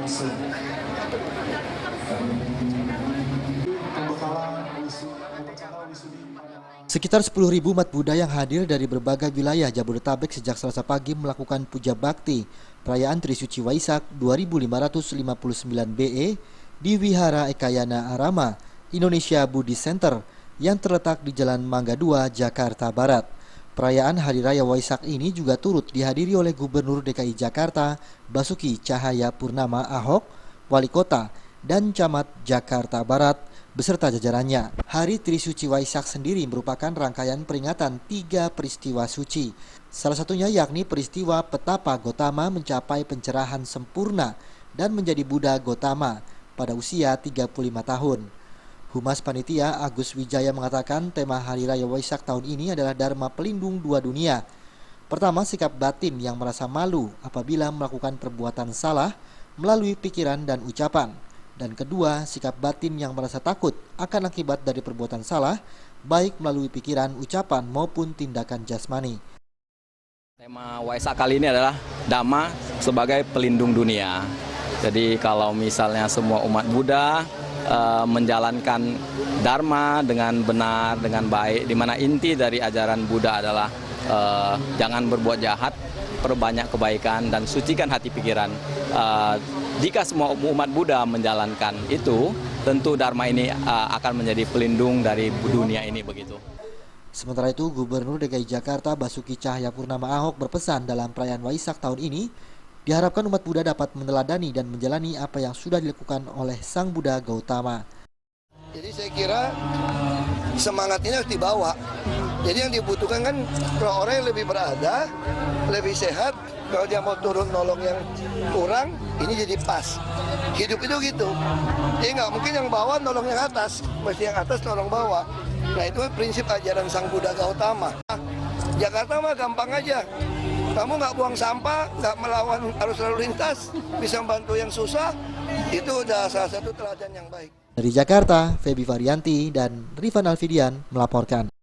langsung. Sekitar 10.000 umat Buddha yang hadir dari berbagai wilayah Jabodetabek sejak Selasa pagi melakukan puja bakti perayaan Trisuci Waisak 2559 BE di Wihara Ekayana Arama, Indonesia Buddhist Center yang terletak di Jalan Mangga 2, Jakarta Barat. Perayaan Hari Raya Waisak ini juga turut dihadiri oleh Gubernur DKI Jakarta Basuki Cahayapurnama Ahok, Wali Kota, dan Camat Jakarta Barat beserta jajarannya. Hari Trisuci Waisak sendiri merupakan rangkaian peringatan 3 peristiwa suci. Salah satunya yakni peristiwa Petapa Gotama mencapai pencerahan sempurna dan menjadi Buddha Gotama pada usia 35 tahun. Humas Panitia Agus Wijaya mengatakan tema Hari Raya Waisak tahun ini adalah Dharma Pelindung Dua Dunia. Pertama, sikap batin yang merasa malu apabila melakukan perbuatan salah melalui pikiran dan ucapan. Dan kedua, sikap batin yang merasa takut akan akibat dari perbuatan salah, baik melalui pikiran, ucapan, maupun tindakan jasmani. Tema Waisak kali ini adalah Dhamma sebagai pelindung dunia. Jadi kalau misalnya semua umat Buddha menjalankan Dharma dengan benar, dengan baik, di mana inti dari ajaran Buddha adalah jangan berbuat jahat, perbanyak kebaikan, dan sucikan hati pikiran. Jika semua umat Buddha menjalankan itu, tentu Dharma ini akan menjadi pelindung dari dunia ini begitu. Sementara itu, Gubernur DKI Jakarta Basuki Cahayapurnama Ahok berpesan dalam perayaan Waisak tahun ini, diharapkan umat Buddha dapat meneladani dan menjalani apa yang sudah dilakukan oleh Sang Buddha Gautama. Jadi saya kira semangat ini harus dibawa. Jadi yang dibutuhkan kan kalau orang yang lebih berada, lebih sehat, kalau dia mau turun nolong yang kurang, ini jadi pas. Hidup itu gitu. Jadi nggak mungkin yang bawah nolong yang atas, mesti yang atas nolong bawah. Nah itu prinsip ajaran Sang Buddha Gautama. Jakarta mah gampang aja. Kamu nggak buang sampah, nggak melawan arus lalu lintas, bisa membantu yang susah, itu udah salah satu teladan yang baik. Dari Jakarta, Feby Varianti dan Rifan Alfidian melaporkan.